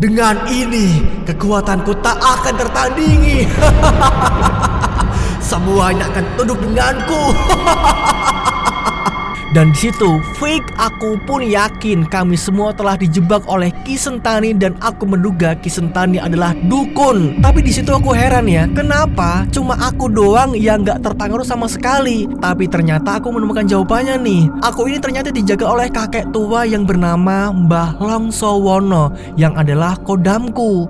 Dengan ini, kekuatanku tak akan tertandingi. Semuanya akan tunduk denganku. Dan di situ, fake aku pun yakin kami semua telah dijebak oleh Ki Sentani dan aku menduga Ki Sentani adalah dukun. Tapi di situ aku heran ya, kenapa cuma aku doang yang nggak terpengaruh sama sekali? Tapi ternyata aku menemukan jawabannya nih. Aku ini ternyata dijaga oleh kakek tua yang bernama Mbah Longsowono yang adalah kodamku.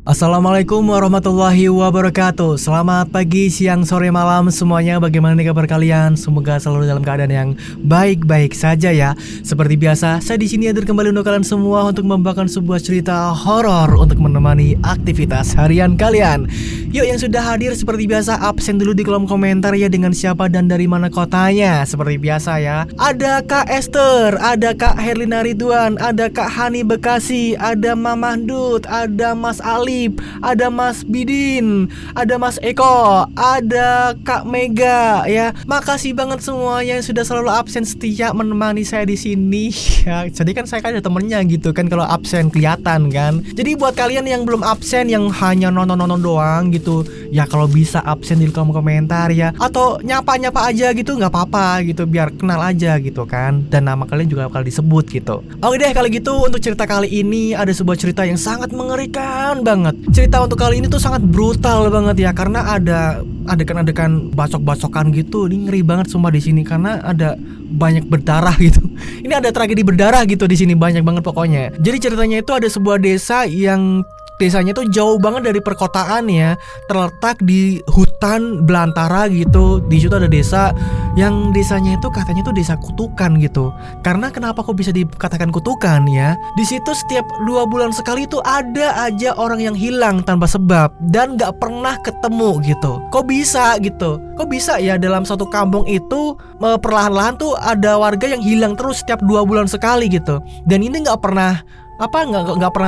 Assalamualaikum warahmatullahi wabarakatuh. Selamat pagi, siang, sore, malam semuanya. Bagaimana nih kabar kalian? Semoga selalu dalam keadaan yang baik-baik saja ya. Seperti biasa, saya di sini hadir kembali untuk kalian semua untuk membawakan sebuah cerita horor untuk menemani aktivitas harian kalian. Yuk, yang sudah hadir seperti biasa absen dulu di kolom komentar ya, dengan siapa dan dari mana kotanya. Seperti biasa ya. Ada Kak Esther, ada Kak Herlina Ridwan, ada Kak Hani Bekasi, ada Mamah Dut, ada Mas Ali, ada Mas Bidin, ada Mas Eko, ada Kak Mega ya. Makasih banget semuanya yang sudah selalu absen setia menemani saya di sini. Ya, jadi kan saya kan ada temennya gitu kan kalau absen kelihatan kan. Jadi buat kalian yang belum absen, yang hanya nonton-nonton doang gitu, ya kalau bisa absen di kolom komentar ya, atau nyapa-nyapa aja gitu nggak apa-apa gitu, biar kenal aja gitu kan, dan nama kalian juga bakal disebut gitu. Oke deh, kalau gitu untuk cerita kali ini ada sebuah cerita yang sangat mengerikan banget. Cerita untuk kali ini tuh sangat brutal banget ya, karena ada adegan-adegan bacok-bacokan gitu. Ini ngeri banget semua di sini karena ada banyak berdarah gitu. Ini ada tragedi berdarah gitu di sini, banyak banget pokoknya. Jadi ceritanya itu ada sebuah desa yang desanya tuh jauh banget dari perkotaan ya, terletak di hutan belantara gitu. Di situ ada desa yang desanya itu katanya tuh desa kutukan gitu. Karena kenapa kok bisa dikatakan kutukan ya? Di situ setiap 2 bulan sekali tuh ada aja orang yang hilang tanpa sebab dan nggak pernah ketemu gitu. Kok bisa gitu? Kok bisa ya dalam satu kampung itu perlahan-lahan tuh ada warga yang hilang terus setiap 2 bulan sekali gitu. Dan ini nggak pernah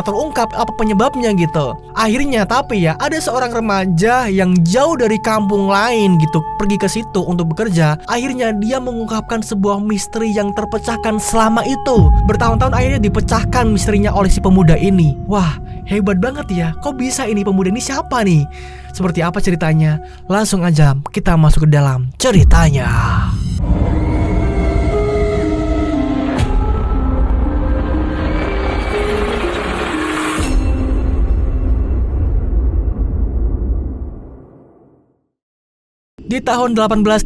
terungkap apa penyebabnya gitu. Akhirnya tapi ya ada seorang remaja yang jauh dari kampung lain gitu pergi ke situ untuk bekerja. Akhirnya dia mengungkapkan sebuah misteri yang terpecahkan selama itu. Bertahun-tahun akhirnya dipecahkan misterinya oleh si pemuda ini. Wah, hebat banget ya. Kok bisa ini pemuda ini siapa nih? Seperti apa ceritanya? Langsung aja kita masuk ke dalam ceritanya. Di tahun 1889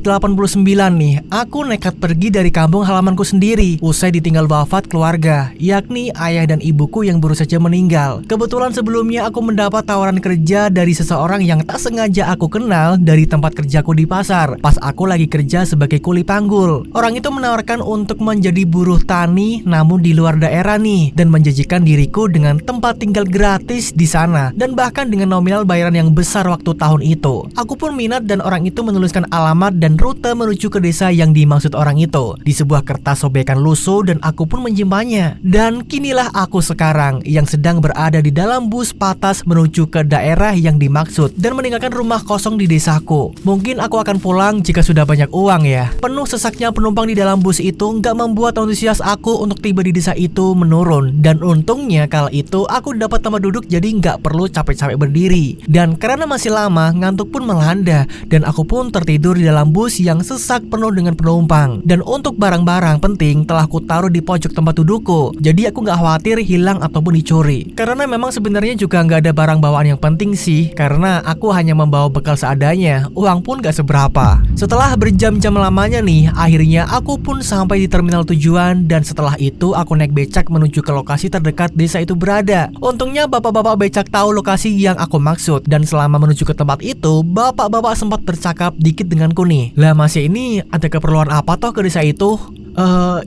nih, aku nekat pergi dari kampung halamanku sendiri usai ditinggal wafat keluarga, yakni ayah dan ibuku yang baru saja meninggal. Kebetulan sebelumnya aku mendapat tawaran kerja dari seseorang yang tak sengaja aku kenal dari tempat kerjaku di pasar pas aku lagi kerja sebagai kuli panggul. Orang itu menawarkan untuk menjadi buruh tani namun di luar daerah nih, dan menjanjikan diriku dengan tempat tinggal gratis di sana dan bahkan dengan nominal bayaran yang besar waktu tahun itu. Aku pun minat dan orang itu menuliskan alamat dan rute menuju ke desa yang dimaksud orang itu di sebuah kertas sobekan lusuh, dan aku pun menyimpannya. Dan kinilah aku sekarang yang sedang berada di dalam bus patas menuju ke daerah yang dimaksud dan meninggalkan rumah kosong di desaku. Mungkin aku akan pulang jika sudah banyak uang ya. Penuh sesaknya penumpang di dalam bus itu nggak membuat antusias aku untuk tiba di desa itu menurun, dan untungnya kala itu aku dapat tempat duduk jadi nggak perlu capek-capek berdiri. Dan karena masih lama, ngantuk pun melanda dan aku pun tertidur di dalam bus yang sesak penuh dengan penumpang. Dan untuk barang-barang penting telah ku taruh di pojok tempat dudukku, jadi aku nggak khawatir hilang ataupun dicuri. Karena memang sebenarnya juga nggak ada barang bawaan yang penting sih, karena aku hanya membawa bekal seadanya, uang pun nggak seberapa. Setelah berjam-jam lamanya nih, akhirnya aku pun sampai di terminal tujuan, dan setelah itu aku naik becak menuju ke lokasi terdekat desa itu berada. Untungnya bapak-bapak becak tahu lokasi yang aku maksud, dan selama menuju ke tempat itu, bapak-bapak sempat bercakap dikit denganku nih. Lah, masih ini ada keperluan apa toh ke desa itu?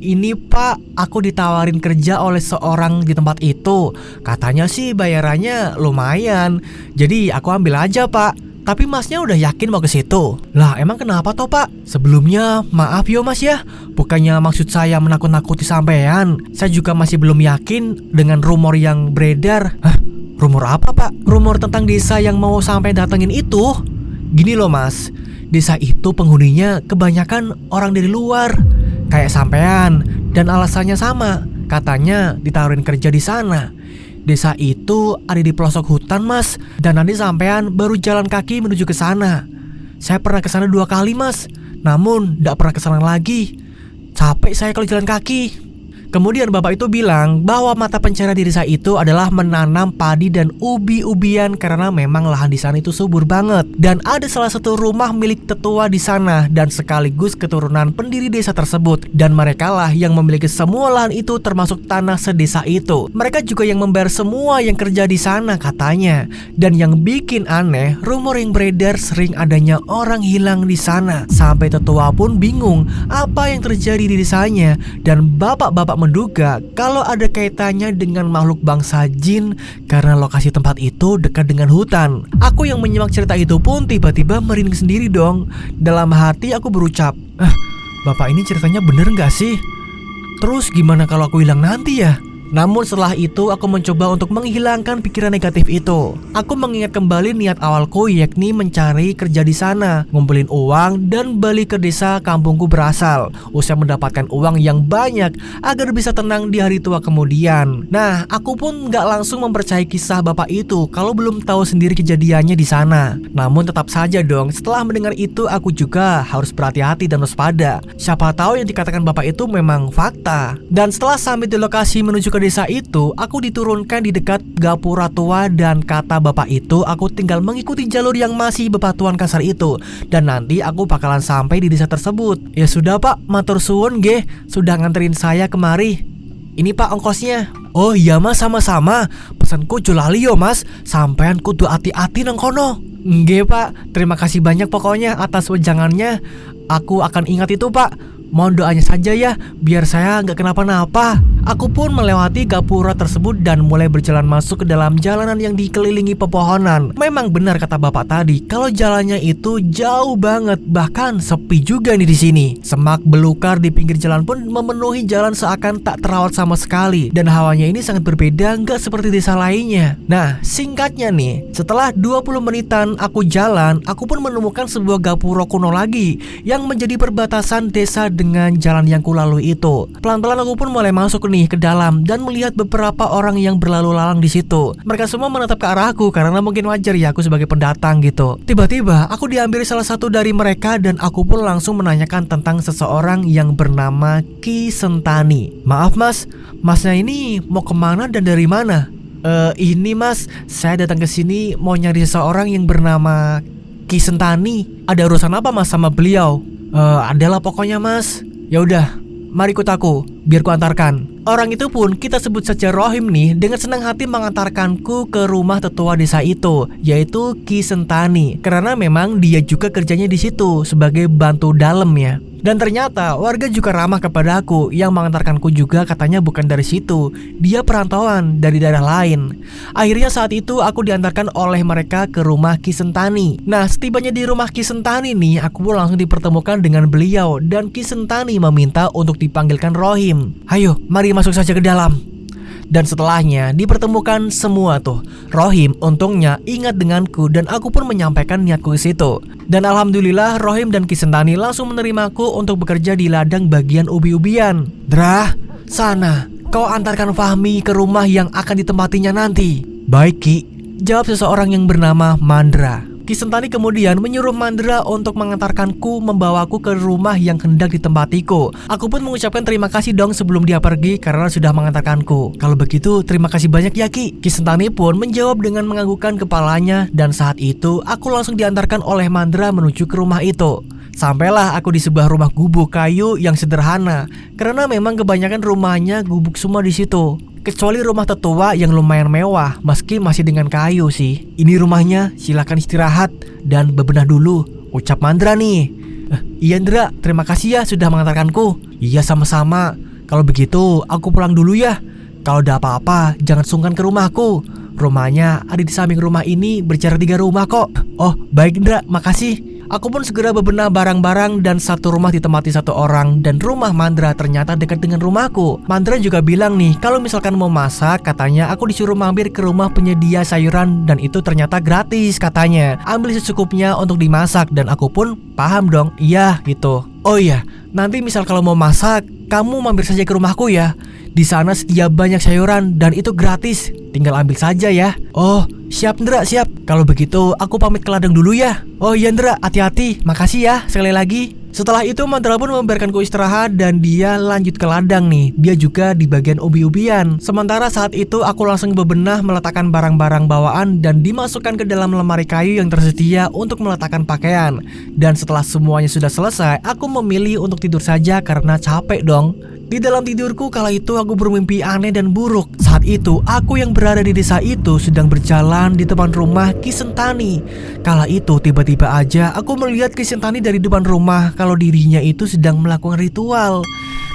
Ini Pak, aku ditawarin kerja oleh seorang di tempat itu. Katanya sih bayarannya lumayan. Jadi aku ambil aja Pak. Tapi masnya udah yakin mau ke situ? Lah emang kenapa toh Pak? Sebelumnya maaf yo Mas ya, bukannya maksud saya menakut-nakuti sampean. Saya juga masih belum yakin dengan rumor yang beredar. Hah? Rumor apa Pak? Rumor tentang desa yang mau sampai datengin itu? Gini loh Mas, desa itu penghuninya kebanyakan orang dari luar, kayak sampean, Dan alasannya sama, katanya ditawarin kerja di sana. Desa itu ada di pelosok hutan mas, dan nanti sampean baru jalan kaki menuju ke sana. Saya pernah ke sana 2 kali mas, namun gak pernah ke sana lagi. Capek saya kalau jalan kaki. Kemudian bapak itu bilang bahwa mata pencaharian di desa itu adalah menanam padi dan ubi-ubian karena memang lahan di sana itu subur banget. Dan ada salah satu rumah milik tetua di sana dan sekaligus keturunan pendiri desa tersebut. Dan mereka lah yang memiliki semua lahan itu termasuk tanah sedesa itu. Mereka juga yang membayar semua yang kerja di sana katanya. Dan yang bikin aneh, rumor yang beredar sering adanya orang hilang di sana. Sampai tetua pun bingung apa yang terjadi di desanya. Dan bapak-bapak menduga kalau ada kaitannya dengan makhluk bangsa jin karena lokasi tempat itu dekat dengan hutan. Aku yang menyimak cerita itu pun tiba-tiba merinding sendiri dong. Dalam hati aku berucap, bapak ini ceritanya bener gak sih? Terus gimana kalau aku hilang nanti ya? Namun setelah itu aku mencoba untuk menghilangkan pikiran negatif itu. Aku mengingat kembali niat awalku, yakni mencari kerja di sana, ngumpulin uang dan balik ke desa kampungku berasal. Usai mendapatkan uang yang banyak agar bisa tenang di hari tua kemudian. Nah, aku pun gak langsung mempercayai kisah bapak itu kalau belum tahu sendiri kejadiannya di sana. Namun tetap saja dong, setelah mendengar itu aku juga harus berhati-hati dan waspada. Siapa tahu yang dikatakan bapak itu memang fakta. Dan setelah sampai di lokasi menuju ke desa itu, aku diturunkan di dekat gapura tua dan kata bapak itu aku tinggal mengikuti jalur yang masih bebatuan kasar itu dan nanti aku bakalan sampai di desa tersebut. Ya sudah pak, matur suwun nggih, sudah nganterin saya kemari. Ini pak ongkosnya. Oh iya mas, sama-sama. Pesanku julali yo mas, sampean kudu hati-hati nang kono. Nggih pak, terima kasih banyak pokoknya atas wejangannya. Aku akan ingat itu pak. Mohon doanya saja ya, biar saya nggak kenapa-napa. Aku pun melewati gapura tersebut dan mulai berjalan masuk ke dalam jalanan yang dikelilingi pepohonan. Memang benar kata bapak tadi, kalau jalannya itu jauh banget, bahkan sepi juga nih di sini. Semak belukar di pinggir jalan pun memenuhi jalan seakan tak terawat sama sekali. Dan hawanya ini sangat berbeda, nggak seperti desa lainnya. Nah, singkatnya nih, setelah 20 menitan aku jalan, aku pun menemukan sebuah gapura kuno lagi yang menjadi perbatasan desa dengan jalan yang kulalui itu. Pelan-pelan aku pun mulai masuk nih ke dalam dan melihat beberapa orang yang berlalu lalang di situ. Mereka semua menatap ke arahku karena mungkin wajar ya aku sebagai pendatang gitu. Tiba-tiba aku diambil salah satu dari mereka dan aku pun langsung menanyakan tentang seseorang yang bernama Ki Sentani. Maaf mas, masnya ini mau kemana dan dari mana? Ini mas, saya datang ke sini mau nyari seseorang yang bernama Ki Sentani. Ada urusan apa mas sama beliau? Adalah pokoknya mas. Ya udah, mari ikut aku, biar ku antarkan. Orang itu pun kita sebut saja Rohim nih, dengan senang hati mengantarkanku ke rumah tetua desa itu, yaitu Ki Sentani. Karena memang dia juga kerjanya di situ sebagai bantu dalam ya. Dan ternyata warga juga ramah kepada aku. Yang mengantarkanku juga katanya bukan dari situ, dia perantauan dari daerah lain. Akhirnya saat itu aku diantarkan oleh mereka ke rumah Ki Sentani. Nah, setibanya di rumah Ki Sentani nih, aku pun langsung dipertemukan dengan beliau. Dan Ki Sentani meminta untuk dipanggilkan Rohim. Ayo, mari masuk saja ke dalam. Dan setelahnya dipertemukan semua tuh. Rohim untungnya ingat denganku dan aku pun menyampaikan niatku ke situ. Dan alhamdulillah Rohim dan Ki Sentani langsung menerimaku untuk bekerja di ladang bagian ubi-ubian. Drah, sana kau antarkan Fahmi ke rumah yang akan ditempatinya nanti. Baik Ki, jawab seseorang yang bernama Mandra. Ki Sentani kemudian menyuruh Mandra untuk mengantarkanku, membawaku ke rumah yang hendak ditempatiku. Aku pun mengucapkan terima kasih dong sebelum dia pergi karena sudah mengantarkanku. Kalau begitu terima kasih banyak ya Ki. Ki Sentani pun menjawab dengan menganggukkan kepalanya dan saat itu aku langsung diantarkan oleh Mandra menuju ke rumah itu. Sampailah aku di sebuah rumah gubuk kayu yang sederhana karena memang kebanyakan rumahnya gubuk semua di situ. Kecuali rumah tetua yang lumayan mewah, meski masih dengan kayu sih. Ini rumahnya, silakan istirahat dan bebenah dulu, ucap Mandra nih. Iya Ndra, terima kasih ya sudah mengantarkanku. Iya sama-sama. Kalau begitu aku pulang dulu ya. Kalau ada apa-apa jangan sungkan ke rumahku. Rumahnya ada di samping rumah ini, berjarak 3 rumah kok. Oh baik Ndra, makasih. Aku pun segera bebenah barang-barang dan satu rumah ditempati satu orang. Dan rumah Mandra ternyata dekat dengan rumahku. Mandra juga bilang nih, kalau misalkan mau masak, katanya aku disuruh mampir ke rumah penyedia sayuran. Dan itu ternyata gratis katanya. Ambil secukupnya untuk dimasak. Dan aku pun paham dong, iya gitu. Oh iya, nanti misal kalau mau masak, kamu mampir saja ke rumahku ya. Di sana sedia banyak sayuran dan itu gratis. Tinggal ambil saja ya. Oh, siap Ndra, siap. Kalau begitu aku pamit ke ladang dulu ya. Oh iya Ndra, hati-hati. Makasih ya sekali lagi. Setelah itu Mandra pun membiarkanku istirahat dan dia lanjut ke ladang nih. Dia juga di bagian ubi-ubian. Sementara saat itu aku langsung bebenah meletakkan barang-barang bawaan dan dimasukkan ke dalam lemari kayu yang tersedia untuk meletakkan pakaian. Dan setelah semuanya sudah selesai, aku memilih untuk tidur saja karena capek dong. Di dalam tidurku kala itu aku bermimpi aneh dan buruk. Saat itu aku yang berada di desa itu sedang berjalan di depan rumah Ki Sentani. Kala itu tiba-tiba aja aku melihat Ki Sentani dari depan rumah kalau dirinya itu sedang melakukan ritual.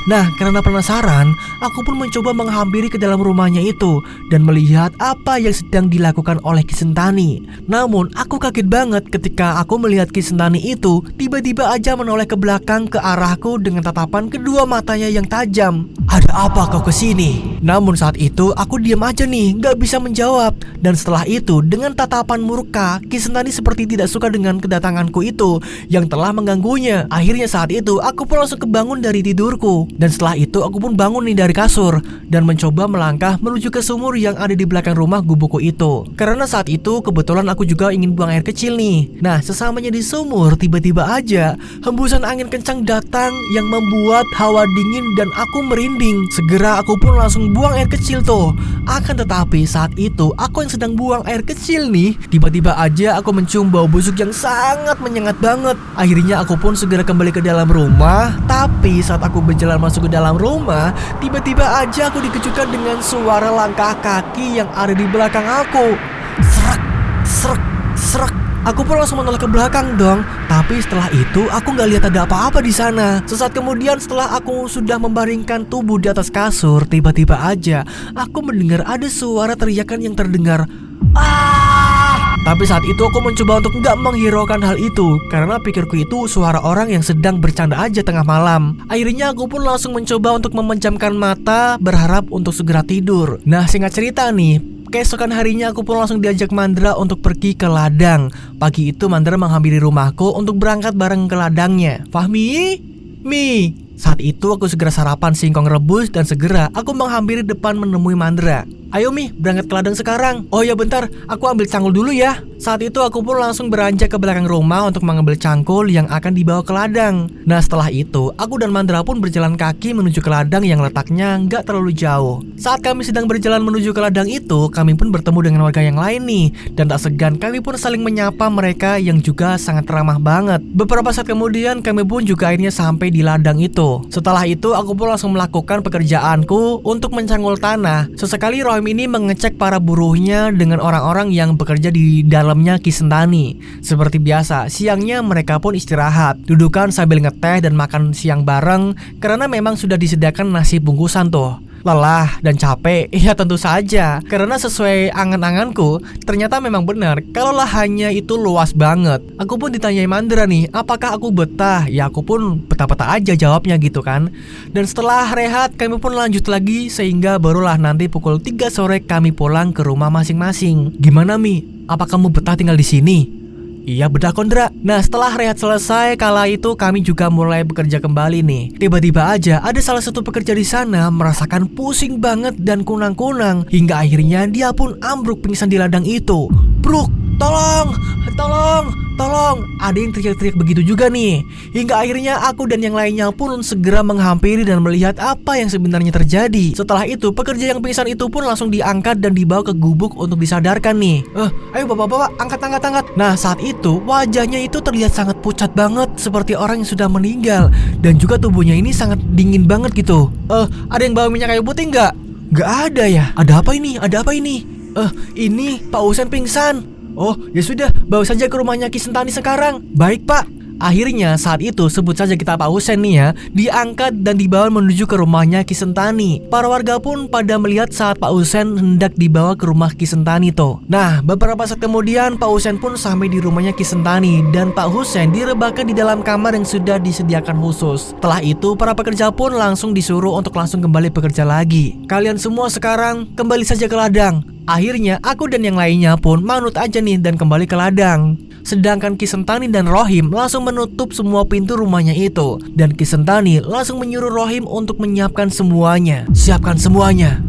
Nah, karena penasaran, aku pun mencoba menghampiri ke dalam rumahnya itu dan melihat apa yang sedang dilakukan oleh Ki Sentani. Namun, aku kaget banget ketika aku melihat Ki Sentani itu tiba-tiba aja menoleh ke belakang ke arahku dengan tatapan kedua matanya yang tajam. Ada apa kau kesini? Namun saat itu aku diam aja nih, gak bisa menjawab. Dan setelah itu dengan tatapan murka, Ki Sentani seperti tidak suka dengan kedatanganku itu yang telah mengganggunya. Akhirnya saat itu aku pun langsung kebangun dari tidurku. Dan setelah itu aku pun bangun nih dari kasur dan mencoba melangkah menuju ke sumur yang ada di belakang rumah gubukku itu. Karena saat itu kebetulan aku juga ingin buang air kecil nih. Nah, sesamanya di sumur tiba-tiba aja hembusan angin kencang datang yang membuat hawa dingin dan aku merinding. Segera aku pun langsung buang air kecil tuh. Akan tetapi saat itu aku yang sedang buang air kecil nih, tiba-tiba aja aku mencium bau busuk yang sangat menyengat banget. Akhirnya aku pun segera kembali ke dalam rumah. Tapi saat aku berjalan masuk ke dalam rumah, tiba-tiba aja aku dikejutkan dengan suara langkah kaki yang ada di belakang aku. Serak, serak, serak. Aku pun langsung menoleh ke belakang dong. Tapi setelah itu aku nggak lihat ada apa-apa di sana. Sesaat kemudian setelah aku sudah membaringkan tubuh di atas kasur, tiba-tiba aja aku mendengar ada suara teriakan yang terdengar. Tapi saat itu aku mencoba untuk nggak menghiraukan hal itu karena pikirku itu suara orang yang sedang bercanda aja tengah malam. Akhirnya aku pun langsung mencoba untuk memejamkan mata berharap untuk segera tidur. Nah, singkat cerita nih, keesokan harinya aku pun langsung diajak Mandra untuk pergi ke ladang. Pagi itu Mandra menghampiri rumahku untuk berangkat bareng ke ladangnya. Fahmi? Mi. Saat itu aku segera sarapan singkong rebus dan segera aku menghampiri depan menemui Mandra. Ayo Mi, berangkat ke ladang sekarang. Oh ya bentar, aku ambil cangkul dulu ya. Saat itu aku pun langsung beranjak ke belakang rumah untuk mengambil cangkul yang akan dibawa ke ladang. Nah setelah itu, aku dan Mandra pun berjalan kaki menuju ke ladang yang letaknya nggak terlalu jauh. Saat kami sedang berjalan menuju ke ladang itu, kami pun bertemu dengan warga yang lain nih. Dan tak segan kami pun saling menyapa mereka yang juga sangat ramah banget. Beberapa saat kemudian kami pun juga akhirnya sampai di ladang itu. Setelah itu aku pun langsung melakukan pekerjaanku untuk mencangkul tanah. Sesekali Rohim ini mengecek para buruhnya dengan orang-orang yang bekerja di dalamnya Ki Sentani. Seperti biasa, siangnya mereka pun istirahat, dudukan sambil ngeteh dan makan siang bareng karena memang sudah disediakan nasi bungkusan tuh. Lelah dan capek, ya tentu saja. Karena sesuai angan-anganku, ternyata memang benar kalau lahannya itu luas banget. Aku pun ditanyai Mandra nih, apakah aku betah? Ya aku pun betah-betah aja jawabnya gitu kan. Dan setelah rehat, kami pun lanjut lagi sehingga barulah nanti pukul 3 sore kami pulang ke rumah masing-masing. Gimana Mi? Apa kamu betah tinggal di sini? Iya betah Kondra. Nah setelah rehat selesai, kala itu kami juga mulai bekerja kembali nih. Tiba-tiba aja ada salah satu pekerja di sana merasakan pusing banget dan kunang-kunang hingga akhirnya dia pun ambruk pingsan di ladang itu. Bruk, tolong, tolong, tolong. Ada yang teriak-teriak begitu juga nih. Hingga akhirnya aku dan yang lainnya pun segera menghampiri dan melihat apa yang sebenarnya terjadi. Setelah itu pekerja yang pingsan itu pun langsung diangkat dan dibawa ke gubuk untuk disadarkan nih. Ayo bapak-bapak, angkat. Nah saat itu wajahnya itu terlihat sangat pucat banget seperti orang yang sudah meninggal. Dan juga tubuhnya ini sangat dingin banget gitu. Ada yang bawa minyak kayu putih nggak? Nggak ada ya? Ada apa ini? Ada apa ini? Ini Pak Husen pingsan. Oh ya sudah, bawa saja ke rumahnya Ki Sentani sekarang. Baik Pak. Akhirnya saat itu sebut saja kita Pak Husen nih ya, diangkat dan dibawa menuju ke rumahnya Ki Sentani. Para warga pun pada melihat saat Pak Husen hendak dibawa ke rumah Ki Sentani tuh. Nah beberapa saat kemudian Pak Husen pun sampai di rumahnya Ki Sentani dan Pak Husen direbahkan di dalam kamar yang sudah disediakan khusus. Setelah itu para pekerja pun langsung disuruh untuk langsung kembali bekerja lagi. Kalian semua sekarang kembali saja ke ladang. Akhirnya aku dan yang lainnya pun manut aja nih dan kembali ke ladang. Sedangkan Ki Sentani dan Rohim langsung menutup semua pintu rumahnya itu. Dan Ki Sentani langsung menyuruh Rohim untuk menyiapkan semuanya. Siapkan semuanya.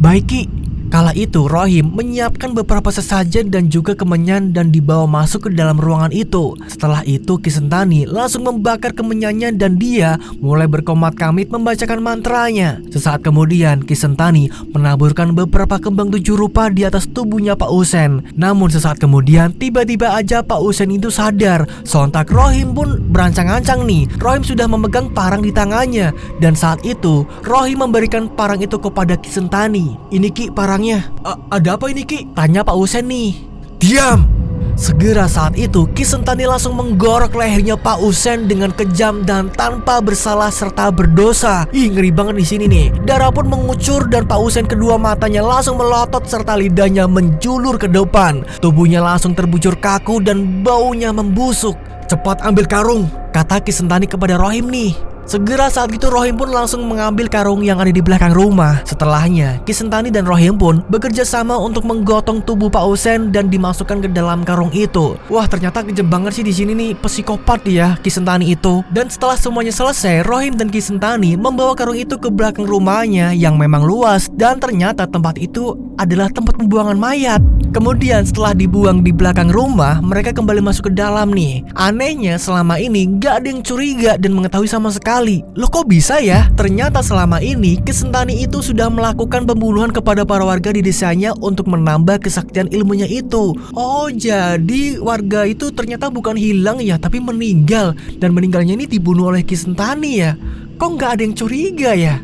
Baik Ki. Kala itu Rohim menyiapkan beberapa sesajen dan juga kemenyan dan dibawa masuk ke dalam ruangan itu. Setelah itu Ki Sentani langsung membakar kemenyannya dan dia mulai berkomat kamit membacakan mantranya. Sesaat kemudian Ki Sentani menaburkan beberapa kembang 7 rupa di atas tubuhnya Pak Usen. Namun sesaat kemudian tiba-tiba aja Pak Usen itu sadar. Sontak Rohim pun berancang-ancang nih. Rohim sudah memegang parang di tangannya. Dan saat itu Rohim memberikan parang itu kepada Ki Sentani. Ini Ki parang. Ada apa ini Ki? Tanya Pak Usen nih. Diam! Segera saat itu Ki Sentani langsung menggorok lehernya Pak Usen dengan kejam dan tanpa bersalah serta berdosa. Ih, ngeri banget di sini nih. Darah pun mengucur dan Pak Usen kedua matanya langsung melotot serta lidahnya menjulur ke depan. Tubuhnya langsung terbujur kaku dan baunya membusuk. Cepat ambil karung, kata Ki Sentani kepada Rohim nih. Segera saat itu Rohim pun langsung mengambil karung yang ada di belakang rumah. Setelahnya Ki Sentani dan Rohim pun bekerja sama untuk menggotong tubuh Pak Usen dan dimasukkan ke dalam karung itu. Wah, ternyata kejam banget sih di sini nih, psikopat ya Ki Sentani itu. Dan setelah semuanya selesai, Rohim dan Ki Sentani membawa karung itu ke belakang rumahnya yang memang luas dan ternyata tempat itu adalah tempat pembuangan mayat. Kemudian setelah dibuang di belakang rumah, mereka kembali masuk ke dalam nih. Anehnya selama ini gak ada yang curiga dan mengetahui sama sekali. Loh kok bisa ya? Ternyata selama ini Ki Sentani itu sudah melakukan pembunuhan kepada para warga di desanya untuk menambah kesaktian ilmunya itu. Oh, jadi warga itu ternyata bukan hilang ya, tapi meninggal. Dan meninggalnya ini dibunuh oleh Ki Sentani ya. Kok gak ada yang curiga ya?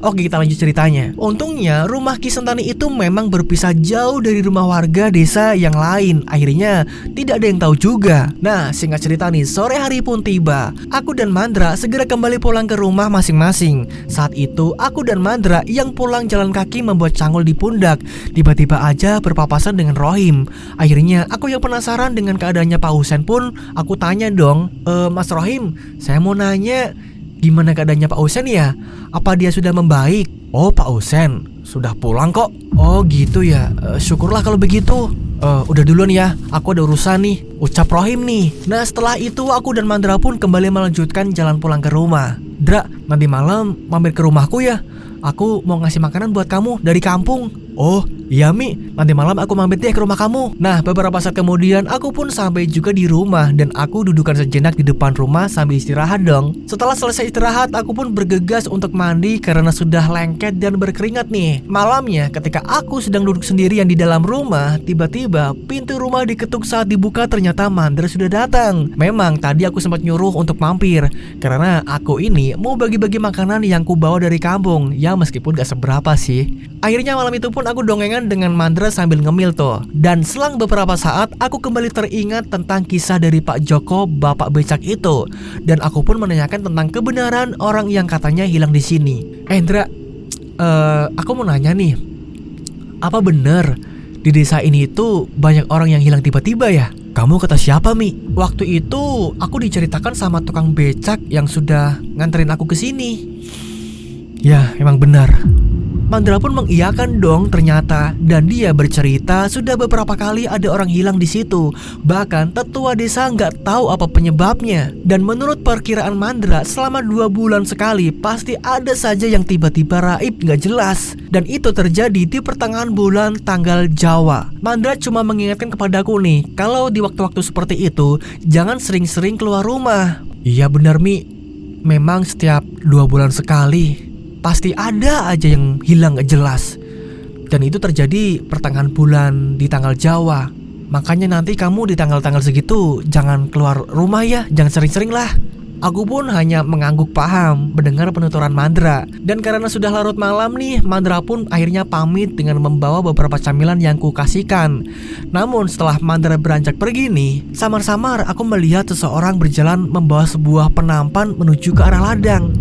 Oke, kita lanjut ceritanya. Untungnya rumah Ki Sentani itu memang berpisah jauh dari rumah warga desa yang lain. Akhirnya tidak ada yang tahu juga. Nah, singkat cerita nih, sore hari pun tiba. Aku dan Mandra segera kembali pulang ke rumah masing-masing. Saat itu aku dan Mandra yang pulang jalan kaki membuat cangkul di pundak. Tiba-tiba aja berpapasan dengan Rohim. Akhirnya aku yang penasaran dengan keadaannya Pak Usen pun aku tanya dong, Mas Rohim, saya mau nanya, gimana keadaannya Pak Usen ya? Apa dia sudah membaik? Oh, Pak Usen sudah pulang kok. Oh gitu ya, syukurlah kalau begitu. Udah duluan ya, aku ada urusan nih, ucap Rohim nih. Nah setelah itu aku dan Mandra pun kembali melanjutkan jalan pulang ke rumah. Dra, nanti malam mampir ke rumahku ya. Aku mau ngasih makanan buat kamu dari kampung. Oh iya Mi, nanti malam aku mampir deh ke rumah kamu. Nah beberapa saat kemudian aku pun sampai juga di rumah. Dan aku dudukan sejenak di depan rumah sambil istirahat dong. Setelah selesai istirahat aku pun bergegas untuk mandi karena sudah lengket dan berkeringat nih. Malamnya ketika aku sedang duduk sendirian di dalam rumah, tiba-tiba pintu rumah diketuk. Saat dibuka ternyata Mandra sudah datang. Memang tadi aku sempat nyuruh untuk mampir karena aku ini mau bagi-bagi makanan yang ku bawa dari kampung. Ya meskipun gak seberapa sih. Akhirnya malam itu pun aku dongengan dengan Mandra sambil ngemil tuh. Dan selang beberapa saat aku kembali teringat tentang kisah dari Pak Joko, bapak becak itu. Dan aku pun menanyakan tentang kebenaran orang yang katanya hilang di sini. Indra, aku mau nanya nih, apa bener di desa ini itu banyak orang yang hilang tiba-tiba ya? Kamu kata siapa Mi? Waktu itu aku diceritakan sama tukang becak yang sudah nganterin aku ke sini. Ya, emang benar. Mandra pun mengiyakan dong ternyata. Dan dia bercerita sudah beberapa kali ada orang hilang di situ. Bahkan tetua desa nggak tahu apa penyebabnya. Dan menurut perkiraan Mandra, selama 2 bulan sekali pasti ada saja yang tiba-tiba raib nggak jelas. Dan itu terjadi di pertengahan bulan tanggal Jawa. Mandra cuma mengingatkan kepadaku nih, kalau di waktu-waktu seperti itu jangan sering-sering keluar rumah. Iya benar Mi, memang setiap 2 bulan sekali pasti ada aja yang hilang gak jelas. Dan itu terjadi pertengahan bulan di tanggal Jawa. Makanya nanti kamu di tanggal-tanggal segitu jangan keluar rumah ya, jangan sering-sering lah. Aku pun hanya mengangguk paham mendengar penuturan Mandra. Dan karena sudah larut malam nih, Mandra pun akhirnya pamit dengan membawa beberapa camilan yang ku kasihkan. Namun setelah Mandra beranjak pergi nih, samar-samar aku melihat seseorang berjalan membawa sebuah penampan menuju ke arah ladang.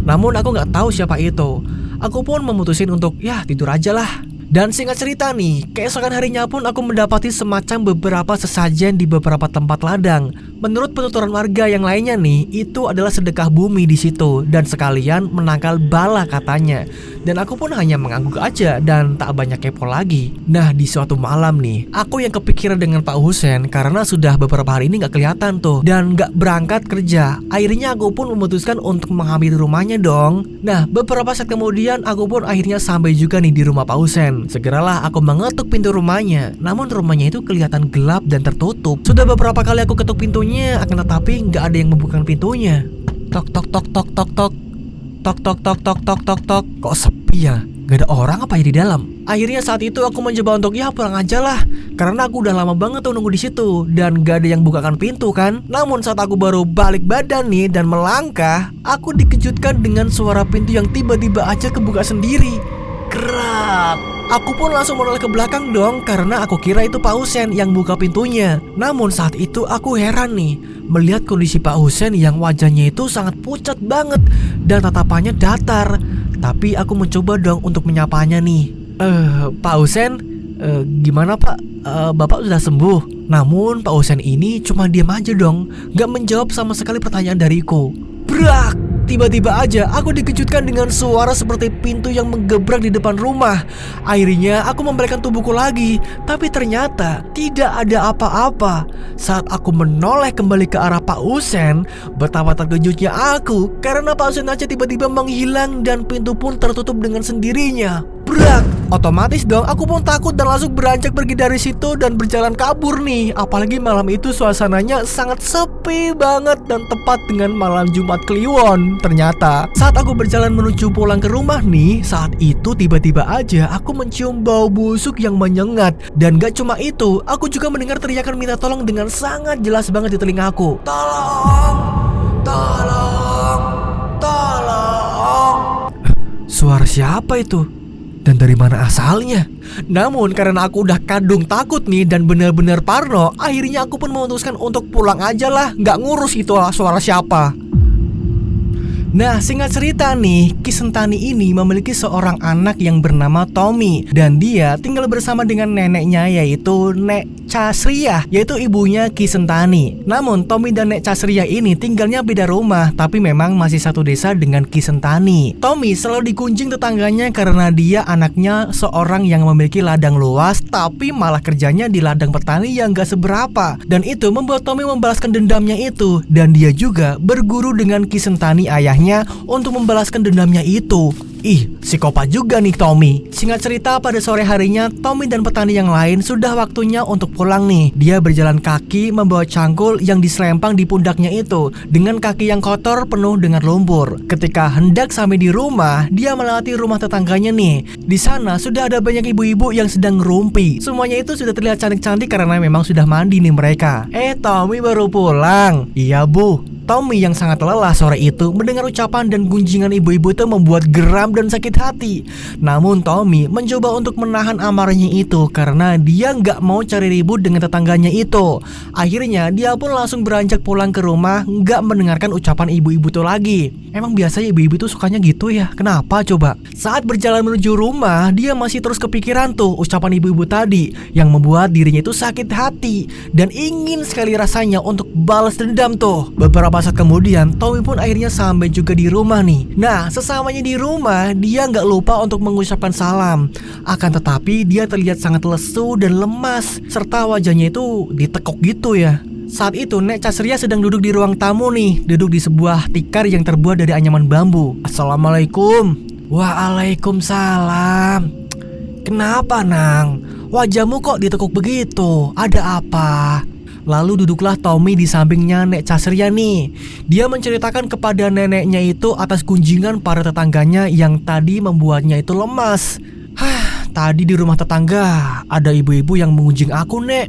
Namun aku gak tahu siapa itu. Aku pun memutusin untuk ya tidur aja lah. Dan singkat cerita nih, keesokan harinya pun aku mendapati semacam beberapa sesajen di beberapa tempat ladang. Menurut penuturan warga yang lainnya nih, itu adalah sedekah bumi di situ dan sekalian menangkal bala katanya. Dan aku pun hanya mengangguk aja dan tak banyak kepo lagi. Nah, di suatu malam nih, aku yang kepikiran dengan Pak Husen karena sudah beberapa hari ini gak kelihatan tuh dan gak berangkat kerja. Akhirnya aku pun memutuskan untuk menghampiri rumahnya dong. Nah, beberapa saat kemudian aku pun akhirnya sampai juga nih di rumah Pak Husen. Segeralah aku mengetuk pintu rumahnya. Namun rumahnya itu kelihatan gelap dan tertutup. Sudah beberapa kali aku ketuk pintunya, akan tetapi nggak ada yang membuka pintunya. Tok tok tok tok tok tok. Tok tok tok tok tok tok tok. Kok sepi ya? Gak ada orang apa ya di dalam? Akhirnya saat itu aku mencoba untuk ya pulang aja lah, karena aku udah lama banget tuh nunggu di situ dan gak ada yang bukakan pintu kan. Namun saat aku baru balik badan nih dan melangkah, aku dikejutkan dengan suara pintu yang tiba-tiba aja kebuka sendiri. Kerak. Aku pun langsung menoleh ke belakang dong karena aku kira itu Pak Husen yang buka pintunya. Namun saat itu aku heran nih melihat kondisi Pak Husen yang wajahnya itu sangat pucat banget dan tatapannya datar. Tapi aku mencoba dong untuk menyapanya nih. Pak Husen, gimana Pak? Bapak sudah sembuh? Namun Pak Husen ini cuma diam aja dong, gak menjawab sama sekali pertanyaan dariku. Brak! Tiba-tiba aja aku dikejutkan dengan suara seperti pintu yang menggebrak di depan rumah. Akhirnya aku membalikkan tubuhku lagi, tapi ternyata tidak ada apa-apa. Saat aku menoleh kembali ke arah Pak Husen, betapa terkejutnya aku karena Pak Husen aja tiba-tiba menghilang dan pintu pun tertutup dengan sendirinya. Brak! Otomatis dong aku pun takut dan langsung beranjak pergi dari situ dan berjalan kabur nih. Apalagi malam itu suasananya sangat sepi banget dan tepat dengan malam Jumat Kliwon. Ternyata saat aku berjalan menuju pulang ke rumah nih, saat itu tiba-tiba aja aku mencium bau busuk yang menyengat. Dan gak cuma itu, aku juga mendengar teriakan minta tolong dengan sangat jelas banget di telingaku. Tolong! Tolong! Tolong! Suara siapa itu? Dan dari mana asalnya? Namun karena aku udah kadung takut nih dan benar-benar parno, akhirnya aku pun memutuskan untuk pulang aja lah, gak ngurus itu suara siapa. Nah, singkat cerita nih, Ki Sentani ini memiliki seorang anak yang bernama Tommy. Dan dia tinggal bersama dengan neneknya yaitu Nek Casriah, yaitu ibunya Ki Sentani. Namun Tommy dan Nek Casriah ini tinggalnya beda rumah, tapi memang masih satu desa dengan Ki Sentani. Tommy selalu digunjing tetangganya karena dia anaknya seorang yang memiliki ladang luas, tapi malah kerjanya di ladang petani yang gak seberapa. Dan itu membuat Tommy membalaskan dendamnya itu. Dan dia juga berguru dengan Ki Sentani ayahnya untuk membalaskan dendamnya itu. Ih, psikopat juga nih Tommy. Singkat cerita, pada sore harinya Tommy dan petani yang lain sudah waktunya untuk pulang nih. Dia berjalan kaki membawa cangkul yang diselempang di pundaknya itu dengan kaki yang kotor penuh dengan lumpur. Ketika hendak sampai di rumah, dia melewati rumah tetangganya nih. Di sana sudah ada banyak ibu-ibu yang sedang ngerumpi. Semuanya itu sudah terlihat cantik-cantik karena memang sudah mandi nih mereka. Tommy baru pulang. Iya bu. Tommy yang sangat lelah sore itu mendengar ucapan dan gunjingan ibu-ibu itu membuat geram dan sakit hati. Namun Tommy mencoba untuk menahan amarahnya itu karena dia nggak mau cari ribut dengan tetangganya itu. Akhirnya dia pun langsung beranjak pulang ke rumah, nggak mendengarkan ucapan ibu-ibu itu lagi. Emang biasanya ibu-ibu tuh sukanya gitu ya? Kenapa coba? Saat berjalan menuju rumah, dia masih terus kepikiran tuh ucapan ibu-ibu tadi yang membuat dirinya itu sakit hati dan ingin sekali rasanya untuk balas dendam tuh. Beberapa saat kemudian, Tommy pun akhirnya sampai juga di rumah nih. Nah, sesamanya di rumah, dia nggak lupa untuk mengucapkan salam. Akan tetapi, dia terlihat sangat lesu dan lemas, serta wajahnya itu ditekuk gitu ya. Saat itu, Nek Casriah sedang duduk di ruang tamu nih, duduk di sebuah tikar yang terbuat dari anyaman bambu. Assalamualaikum. Waalaikumsalam. Kenapa, Nang? Wajahmu kok ditekuk begitu? Ada apa? Lalu duduklah Tommy di sampingnya Nek Casriah nih. Dia menceritakan kepada neneknya itu atas kunjingan para tetangganya yang tadi membuatnya itu lemas. Tadi di rumah tetangga ada ibu-ibu yang mengunjing aku, Nek.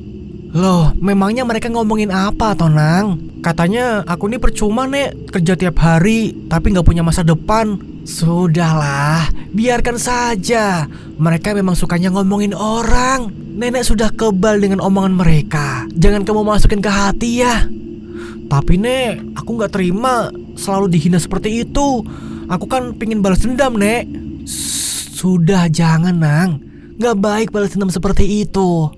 Loh, memangnya mereka ngomongin apa, Tonang? Katanya aku ini percuma, Nek, kerja tiap hari tapi gak punya masa depan. Sudahlah, biarkan saja. Mereka memang sukanya ngomongin orang. Nenek sudah kebal dengan omongan mereka. Jangan kamu masukin ke hati ya. Tapi Nek, aku gak terima selalu dihina seperti itu. Aku kan pingin balas dendam, Nek. Sudah, jangan, Nang. Gak baik balas dendam seperti itu.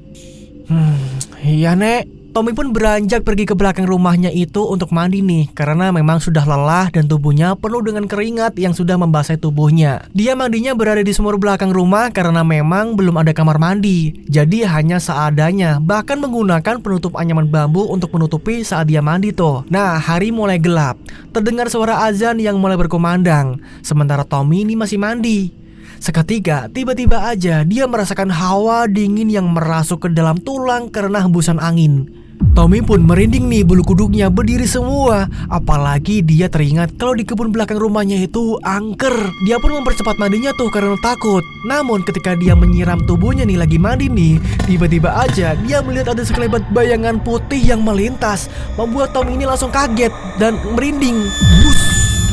Iya Nek. Tommy pun beranjak pergi ke belakang rumahnya itu untuk mandi nih, karena memang sudah lelah dan tubuhnya penuh dengan keringat yang sudah membasahi tubuhnya. Dia mandinya berada di sumur belakang rumah karena memang belum ada kamar mandi. Jadi hanya seadanya, bahkan menggunakan penutup anyaman bambu untuk menutupi saat dia mandi tuh. Nah, hari mulai gelap. Terdengar suara azan yang mulai berkumandang. Sementara Tommy ini masih mandi. Seketika, tiba-tiba aja dia merasakan hawa dingin yang merasuk ke dalam tulang karena hembusan angin. Tommy pun merinding nih, bulu kuduknya berdiri semua. Apalagi dia teringat kalau di kebun belakang rumahnya itu angker. Dia pun mempercepat mandinya tuh karena takut. Namun ketika dia menyiram tubuhnya nih lagi mandi nih, tiba-tiba aja dia melihat ada sekelebat bayangan putih yang melintas, membuat Tommy ini langsung kaget dan merinding.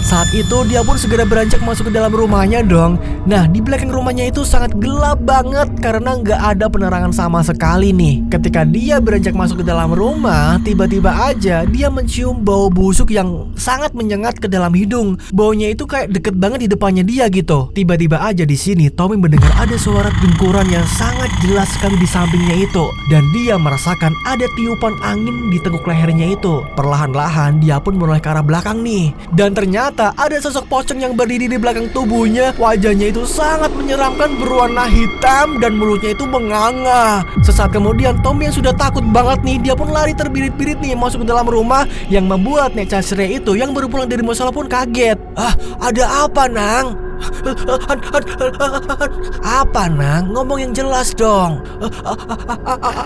Saat itu dia pun segera beranjak masuk ke dalam rumahnya dong. Nah, di belakang rumahnya itu sangat gelap banget karena nggak ada penerangan sama sekali nih. Ketika dia beranjak masuk ke dalam rumah, tiba-tiba aja dia mencium bau busuk yang sangat menyengat ke dalam hidung. Baunya itu kayak deket banget di depannya dia gitu. Tiba-tiba aja di sini Tommy mendengar ada suara dengkuran yang sangat jelas sekali di sampingnya itu, dan dia merasakan ada tiupan angin di tengkuk lehernya itu. Perlahan-lahan dia pun mulai ke arah belakang nih, dan ternyata ada sosok pocong yang berdiri di belakang tubuhnya. Wajahnya itu sangat menyeramkan, berwarna hitam dan mulutnya itu menganga. Sesaat kemudian Tommy yang sudah takut banget nih, dia pun lari terbirit-birit nih masuk ke dalam rumah, yang membuat Nek Casria itu yang baru pulang dari musola pun kaget. Ada apa Nang? Apa Nang? Ngomong yang jelas dong.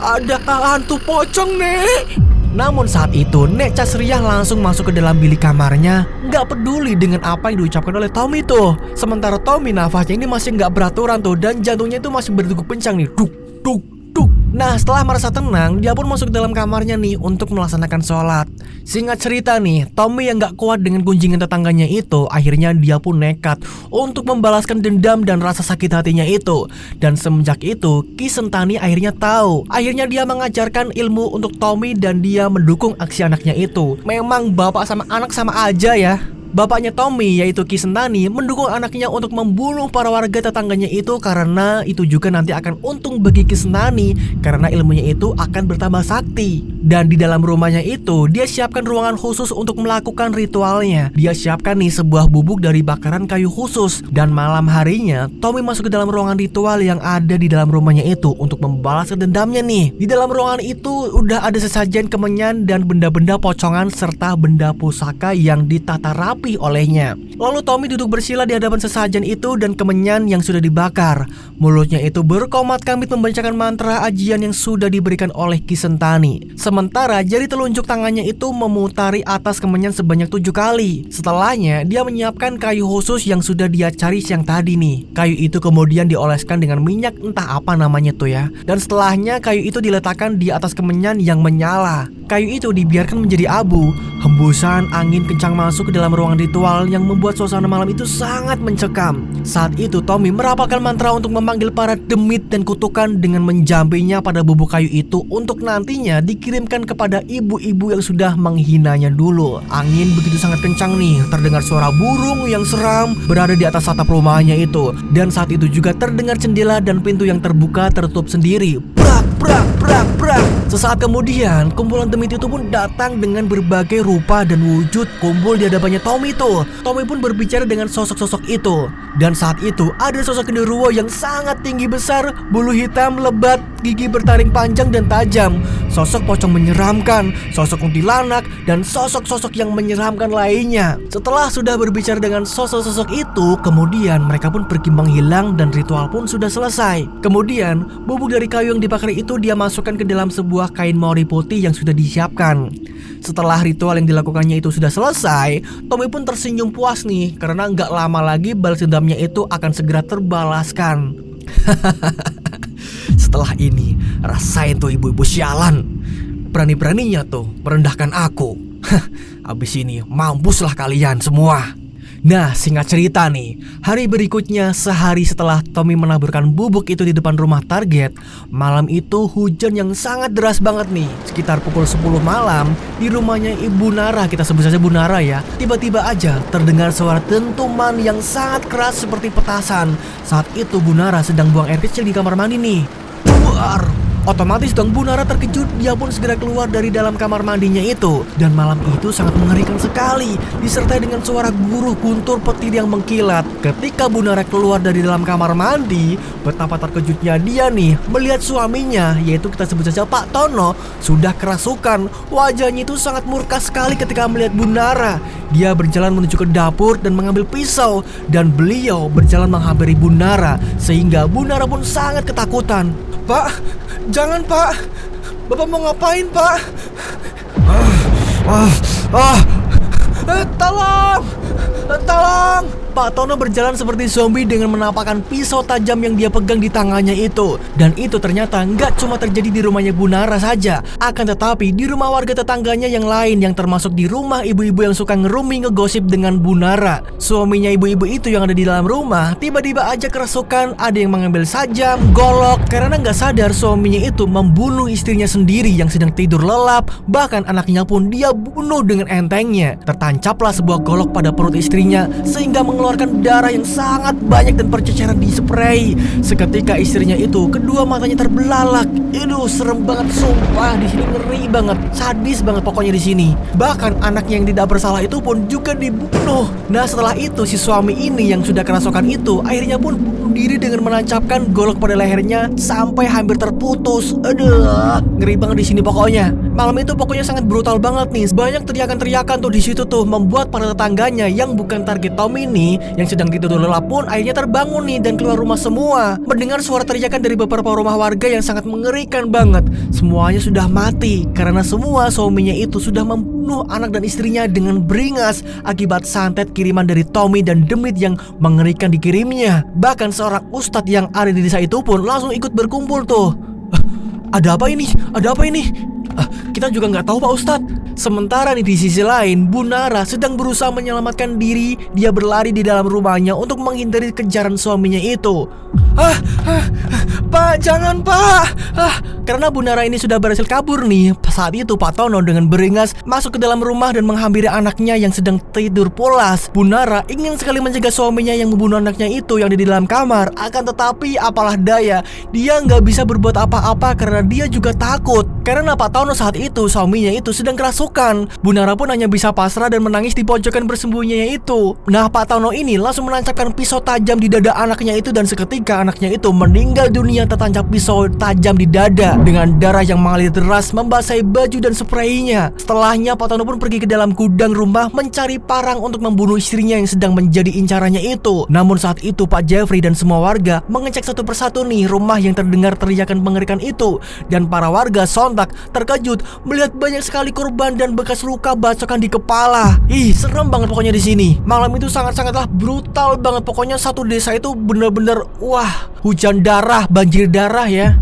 Ada hantu pocong Nek. Namun saat itu Nek Casriah langsung masuk ke dalam bilik kamarnya, nggak peduli dengan apa yang diucapkan oleh Tommy tuh. Sementara Tommy nafasnya ini masih nggak beraturan tuh, dan jantungnya itu masih berdegup kencang nih, duk duk duk. Nah, setelah merasa tenang, dia pun masuk ke dalam kamarnya nih untuk melaksanakan sholat. Singkat cerita nih, Tommy yang gak kuat dengan gunjingan tetangganya itu, akhirnya dia pun nekat untuk membalaskan dendam dan rasa sakit hatinya itu. Dan semenjak itu, Ki Sentani akhirnya tahu. Akhirnya dia mengajarkan ilmu untuk Tommy dan dia mendukung aksi anaknya itu. Memang bapak sama anak sama aja ya. Bapaknya Tommy, yaitu Ki Sentani, mendukung anaknya untuk membunuh para warga tetangganya itu karena itu juga nanti akan untung bagi Ki Sentani karena ilmunya itu akan bertambah sakti. Dan di dalam rumahnya itu, dia siapkan ruangan khusus untuk melakukan ritualnya. Dia siapkan nih sebuah bubuk dari bakaran kayu khusus. Dan malam harinya, Tommy masuk ke dalam ruangan ritual yang ada di dalam rumahnya itu untuk membalaskan dendamnya nih. Di dalam ruangan itu udah ada sesajen kemenyan dan benda-benda pocongan serta benda pusaka yang ditata rapi olehnya. Lalu Tommy duduk bersila di hadapan sesajen itu dan kemenyan yang sudah dibakar. Mulutnya itu berkomat kamit membacakan mantra ajian yang sudah diberikan oleh Ki Sentani. Sementara jari telunjuk tangannya itu memutari atas kemenyan sebanyak 7 kali. Setelahnya dia menyiapkan kayu khusus yang sudah dia cari siang tadi nih. Kayu itu kemudian dioleskan dengan minyak entah apa namanya tuh ya. Dan setelahnya kayu itu diletakkan di atas kemenyan yang menyala. Kayu itu dibiarkan menjadi abu. Hembusan angin kencang masuk ke dalam ruangan ritual yang membuat suasana malam itu sangat mencekam. Saat itu Tommy merapalkan mantra untuk memanggil para demit dan kutukan dengan menjampinya pada bubuk kayu itu untuk nantinya dikirimkan kepada ibu-ibu yang sudah menghinanya dulu. Angin begitu sangat kencang nih, terdengar suara burung yang seram berada di atas atap rumahnya itu. Dan saat itu juga terdengar jendela dan pintu yang terbuka tertutup sendiri. Brak, brak, brak, brak. Sesaat kemudian, kumpulan demit itu pun datang dengan berbagai rupa dan wujud kumpul di hadapannya Tommy tuh. Tommy pun berbicara dengan sosok-sosok itu. Dan saat itu ada sosok genderuwo yang sangat tinggi besar, bulu hitam lebat, gigi bertaring panjang dan tajam. Sosok pocong menyeramkan, sosok kuntilanak, dan sosok-sosok yang menyeramkan lainnya. Setelah sudah berbicara dengan sosok-sosok itu, kemudian mereka pun pergi menghilang dan ritual pun sudah selesai. Kemudian bubuk dari kayu yang dibakar itu dia masukkan ke dalam sebuah kain mori putih yang sudah disiapkan. Setelah ritual yang dilakukannya itu sudah selesai, Tommy pun tersenyum puas nih karena nggak lama lagi balas dendamnya itu akan segera terbalaskan. Setelah ini, rasain tuh ibu-ibu sialan. Berani-beraninya tuh merendahkan aku. Abis ini mampuslah kalian semua. Nah, singkat cerita nih, hari berikutnya sehari setelah Tommy menaburkan bubuk itu di depan rumah target, malam itu hujan yang sangat deras banget nih. Sekitar pukul 10 malam, di rumahnya Ibu Nara, kita sebut saja Bu Nara ya, tiba-tiba aja terdengar suara dentuman yang sangat keras seperti petasan. Saat itu Bu Nara sedang buang air kecil di kamar mandi nih. Buar! Otomatis dong Bu Nara terkejut, dia pun segera keluar dari dalam kamar mandinya itu. Dan malam itu sangat mengerikan sekali, disertai dengan suara guruh guntur petir yang mengkilat. Ketika Bu Nara keluar dari dalam kamar mandi, betapa terkejutnya dia nih melihat suaminya, yaitu kita sebut saja Pak Tono, sudah kerasukan. Wajahnya itu sangat murka sekali ketika melihat Bu Nara. Dia berjalan menuju ke dapur dan mengambil pisau, dan beliau berjalan menghampiri Bu Nara, sehingga Bu Nara pun sangat ketakutan. Pak, jangan Pak, Bapak mau ngapain Pak? Tolong, tolong! Pak Tono berjalan seperti zombie dengan menampakkan pisau tajam yang dia pegang di tangannya itu. Dan itu ternyata nggak cuma terjadi di rumahnya Bu Nara saja, akan tetapi di rumah warga tetangganya yang lain, yang termasuk di rumah ibu-ibu yang suka ngeruming ngegosip dengan Bu Nara. Suaminya ibu-ibu itu yang ada di dalam rumah tiba-tiba aja kerasukan, ada yang mengambil sajam, golok, karena nggak sadar suaminya itu membunuh istrinya sendiri yang sedang tidur lelap. Bahkan anaknya pun dia bunuh dengan entengnya. Tertancaplah sebuah golok pada perut istrinya sehingga mengeluarkan darah yang sangat banyak dan berceceran di spray. Seketika istrinya itu kedua matanya terbelalak. Aduh, serem banget sumpah, di sini ngeri banget, sadis banget pokoknya di sini. Bahkan anaknya yang tidak bersalah itu pun juga dibunuh. Nah, setelah itu si suami ini yang sudah kerasukan itu akhirnya pun bunuh diri dengan menancapkan golok pada lehernya sampai hampir terputus. Aduh, ngeri banget di sini pokoknya. Malam itu pokoknya sangat brutal banget nih. Banyak teriakan-teriakan tuh di situ tuh, membuat para tetangganya yang bukan target Tommy ini, yang sedang tidur lelap pun akhirnya terbangun nih dan keluar rumah semua. Mendengar suara teriakan dari beberapa rumah warga yang sangat mengerikan banget. Semuanya sudah mati karena semua suaminya itu sudah membunuh anak dan istrinya dengan beringas akibat santet kiriman dari Tommy dan demit yang mengerikan dikirimnya. Bahkan seorang ustadz yang ada di desa itu pun langsung ikut berkumpul tuh. Ada apa ini? Ada apa ini? Kita juga nggak tahu Pak Ustadz. Sementara nih di sisi lain, Bu Nara sedang berusaha menyelamatkan diri. Dia berlari di dalam rumahnya untuk menghindari kejaran suaminya itu. Pak, jangan Pak. Karena Bu Nara ini sudah berhasil kabur nih. Saat itu Pak Tono dengan beringas masuk ke dalam rumah dan menghampiri anaknya yang sedang tidur pulas. Bu Nara ingin sekali mencegah suaminya yang membunuh anaknya itu yang ada di dalam kamar. Akan tetapi apalah daya, dia nggak bisa berbuat apa-apa karena dia juga takut. Karena Pak Tono saat itu suaminya itu sedang kerasukan. Bu Nara pun hanya bisa pasrah dan menangis di pojokan bersembunyinya itu. Nah, Pak Tono ini langsung menancapkan pisau tajam di dada anaknya itu, dan seketika anaknya itu meninggal dunia tertancap pisau tajam di dada dengan darah yang mengalir deras membasahi baju dan spraynya. Setelahnya Pak Tono pun pergi ke dalam gudang rumah mencari parang untuk membunuh istrinya yang sedang menjadi incarannya itu. Namun saat itu Pak Jeffrey dan semua warga mengecek satu persatu nih rumah yang terdengar teriakan mengerikan itu, dan para warga sontak terkejut melihat banyak sekali korban dan bekas luka bacokan di kepala. Ih, serem banget pokoknya di sini. Malam itu sangat-sangatlah brutal banget. Pokoknya satu desa itu bener-bener wah, hujan darah, banjir darah ya.